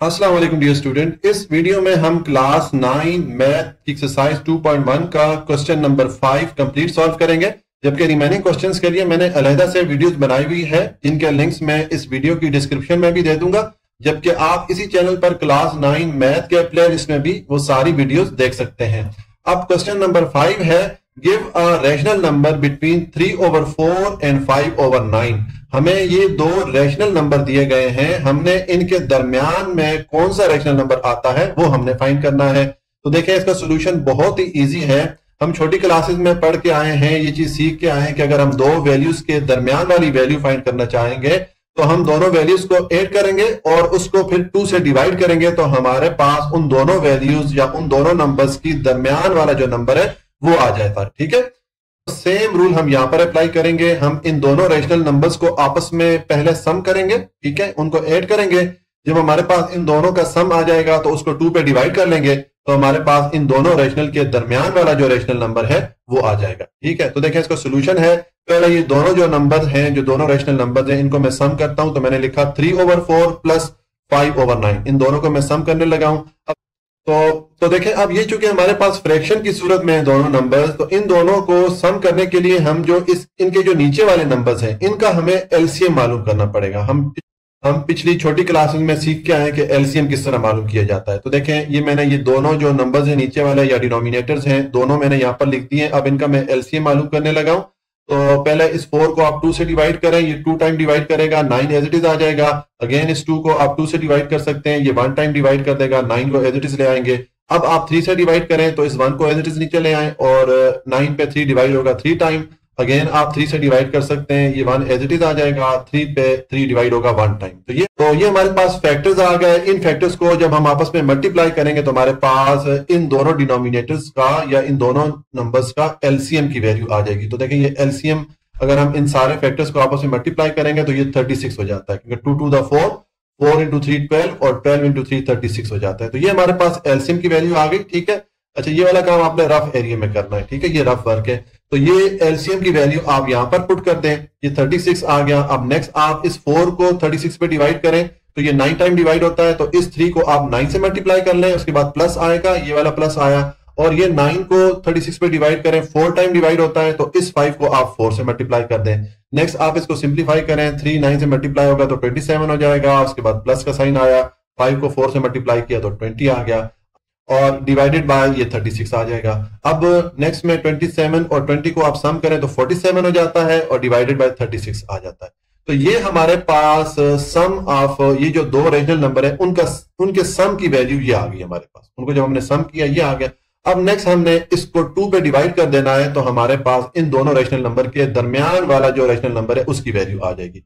अस्सलाम वालेकुम dear student. इस वीडियो में हम क्लास 9 मैथ की एक्सरसाइज 2.1 का क्वेश्चन नंबर 5 कंप्लीट सॉल्व करेंगे। जबकि रिमेनिंग क्वेश्चंस के लिए मैंने अलहदा से वीडियोस बनाई हुई है, जिनके लिंक्स मैं इस वीडियो की डिस्क्रिप्शन में भी दे दूंगा। जबकि आप इसी चैनल पर क्लास 9 मैथ के प्लेलिस्ट में भी वो सारी वीडियोस देख सकते हैं। अब क्वेश्चन नंबर 5 है, give a rational number between 3/4 and 5/9। हमें ये दो रैशनल नंबर दिए गए हैं, हमने इनके दरमियान में कौन सा रैशनल नंबर आता है वो हमने फाइंड करना है। तो देखें, इसका सोल्यूशन बहुत ही इजी है। हम छोटी क्लासेस में पढ़ के आए हैं, ये चीज सीख के आए हैं कि अगर हम दो वैल्यूज के दरमियान वाली वैल्यू फाइंड करना चाहेंगे तो हम दोनों वैल्यूज को ऐड करेंगे और उसको फिर 2 से डिवाइड करेंगे, तो हमारे पास उन दोनों वैल्यूज या उन दोनों नंबर्स की दरमियान वाला जो नंबर है वो आ जाता है। ठीक है, सेम रूल हम यहां पर अप्लाई करेंगे। हम इन दोनों रैशनल नंबर्स को आपस में पहले सम करेंगे, ठीक है, उनको ऐड करेंगे। जब हमारे पास इन दोनों का सम आ जाएगा तो उसको 2 पे डिवाइड कर लेंगे, तो हमारे पास इन दोनों रैशनल के दरमियान वाला जो रैशनल नंबर है वो आ जाएगा। ठीक है, तो देखें इसका सोल्यूशन है, पहले ये दोनों जो नंबर हैं, जो दोनों रैशनल नंबर हैं, इनको मैं सम करता हूं। तो मैंने लिखा 3/4 प्लस 5/9, इन दोनों को मैं सम करने लगा हूं। तो देखें, अब ये चूंकि हमारे पास फ्रैक्शन की सूरत में है दोनों नंबर्स, तो इन दोनों को सम करने के लिए हम जो इनके जो नीचे वाले नंबर्स हैं इनका हमें एलसीएम मालूम करना पड़ेगा। हम पिछली छोटी क्लासेस में सीख के आए कि एलसीएम किस तरह मालूम किया जाता है। तो देखें, ये मैंने ये दोनों जो नंबर्स हैं नीचे वाले या डिनोमिनेटर्स हैं, दोनों मैंने यहाँ पर लिख दिए। अब इनका मैं एलसीएम मालूम करने लगा हूं। तो पहले इस 4 को आप 2 से डिवाइड करें, ये 2 टाइम डिवाइड करेगा, 9 एज इट इज आ जाएगा। अगेन इस 2 को आप 2 से डिवाइड कर सकते हैं, ये 1 टाइम डिवाइड कर देगा, 9 को एज इट इज ले आएंगे। अब आप 3 से डिवाइड करें तो इस 1 को एज इट इज नीचे ले आए और 9 पे 3 डिवाइड होगा 3 टाइम। अगेन आप 3 से डिवाइड कर सकते हैं, ये 1 एज इट इज आ जाएगा, 3 पे 3 डिवाइड होगा 1 टाइम। तो ये हमारे पास फैक्टर्स आ गए। इन फैक्टर्स को जब हम आपस में मल्टीप्लाई करेंगे तो हमारे पास इन दोनों डिनोमिनेटर्स का या इन दोनों नंबर्स का एलसीएम की वैल्यू आ जाएगी। तो देखें, ये एलसीएम अगर हम इन सारे फैक्टर्स को आपस में मल्टीप्लाई करेंगे तो ये 36 हो जाता है, क्योंकि 2 to the 4, 4 into 3 12 और 12 into 3 36 हो जाता है। तो ये हमारे पास एलसीएम की वैल्यू आ गई। ठीक है, अच्छा, ये वाला काम आपने रफ एरिया में करना है। ठीक है, ये रफ वर्क है। तो ये एलसीएम की वैल्यू आप यहां पर पुट कर दें, ये 36 आ गया। अब नेक्स्ट आप इस 4 को 36 पे डिवाइड करें तो ये 9 टाइम डिवाइड होता है, तो इस 3 को आप 9 से मल्टीप्लाई कर लें, उसके बाद प्लस आएगा, ये वाला प्लस आया। और ये 9 को 36 पे डिवाइड करें, 4 टाइम डिवाइड होता है, तो इस 5 को आप 4 से मल्टीप्लाई कर दें। नेक्स्ट आप इसको सिंप्लीफाई करें, 3 9 से मल्टीप्लाई होगा तो 27 हो जाएगा, उसके बाद प्लस का साइन आया, 5 को 4 से मल्टीप्लाई किया तो 20 आ गया और डिवाइडेड बाय ये 36 आ जाएगा। अब नेक्स्ट में 27 और 20 को आप सम करें तो 47 हो जाता है और डिवाइडेड बाय 36 आ जाता है। तो ये हमारे पास सम ऑफ ये जो दो रैशनल नंबर है उनके सम की वैल्यू ये आ गई हमारे पास। उनको जब हमने सम किया ये आ गया। अब नेक्स्ट हमने इसको 2 पे डिवाइड कर देना है, तो हमारे पास इन दोनों रैशनल नंबर के दरमियान वाला जो रैशनल नंबर है उसकी वैल्यू आ जाएगी।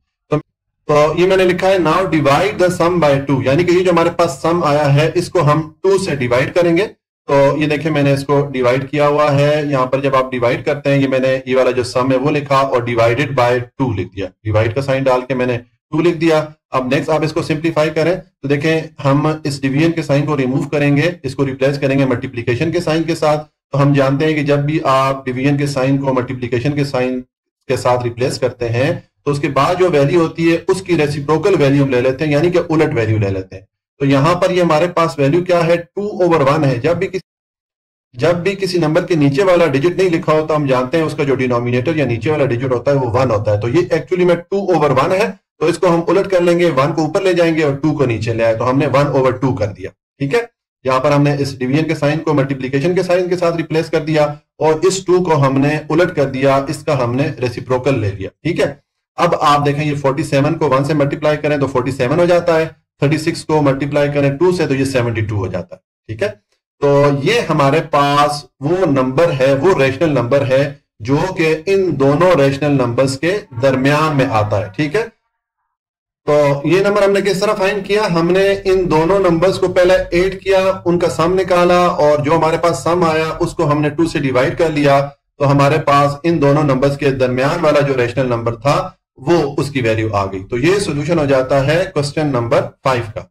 तो ये मैंने लिखा है, now divide the sum by 2, यानी कि ये जो हमारे पास सम आया है इसको हम 2 से डिवाइड करेंगे। तो ये देखिए, मैंने इसको डिवाइड किया हुआ है। यहाँ पर जब आप डिवाइड करते हैं, ये मैंने ये वाला जो सम है वो लिखा और डिवाइडेड बाय 2 लिख दिया, डिवाइड का साइन डाल के मैंने 2 लिख दिया। अब नेक्स्ट आप इसको सिंप्लीफाई करें तो देखें, हम इस डिवीजन के साइन को रिमूव करेंगे, इसको रिप्लेस करेंगे मल्टीप्लीकेशन के साइन के साथ। तो हम जानते हैं कि जब भी आप डिवीजन के साइन को मल्टीप्लीकेशन के साइन के साथ रिप्लेस करते हैं तो उसके बाद जो वैल्यू होती है उसकी रेसिप्रोकल वैल्यू हम ले लेते हैं, यानी कि उलट वैल्यू ले लेते हैं। तो यहां पर ये हमारे पास वैल्यू क्या है, 2/1 है। जब भी किसी नंबर के नीचे वाला डिजिट नहीं लिखा होता, हम जानते हैं उसका जो डिनोमिनेटर या नीचे वाला डिजिट होता है वो 1 होता है। तो ये एक्चुअली में 2/1 है, तो इसको हम उलट कर लेंगे, 1 को ऊपर ले जाएंगे और 2 को नीचे ले आए, तो हमने 1/2 कर दिया। ठीक है, यहां पर हमने इस डिवीजन के साइन को मल्टीप्लीकेशन के साइन के साथ रिप्लेस कर दिया और इस 2 को हमने उलट कर दिया, इसका हमने रेसिप्रोकल ले लिया। ठीक है, अब आप देखें, ये 47 को 1 से मल्टीप्लाई करें तो 47 हो जाता है, 36 को मल्टीप्लाई करें 2 से तो ये 72 हो जाता है। ठीक है, तो ये हमारे पास वो नंबर है, वो रैशनल नंबर है जो कि इन दोनों रैशनल नंबर्स के दरमियान में आता है। ठीक है, तो ये नंबर हमने किस तरह फाइंड किया, हमने इन दोनों नंबर्स को पहले ऐड किया, उनका सम निकाला और जो हमारे पास सम आया उसको हमने 2 से डिवाइड कर लिया, तो हमारे पास इन दोनों नंबर्स के दरमियान वाला जो रैशनल नंबर था वो उसकी वैल्यू आ गई। तो ये सॉल्यूशन हो जाता है क्वेश्चन नंबर 5 का।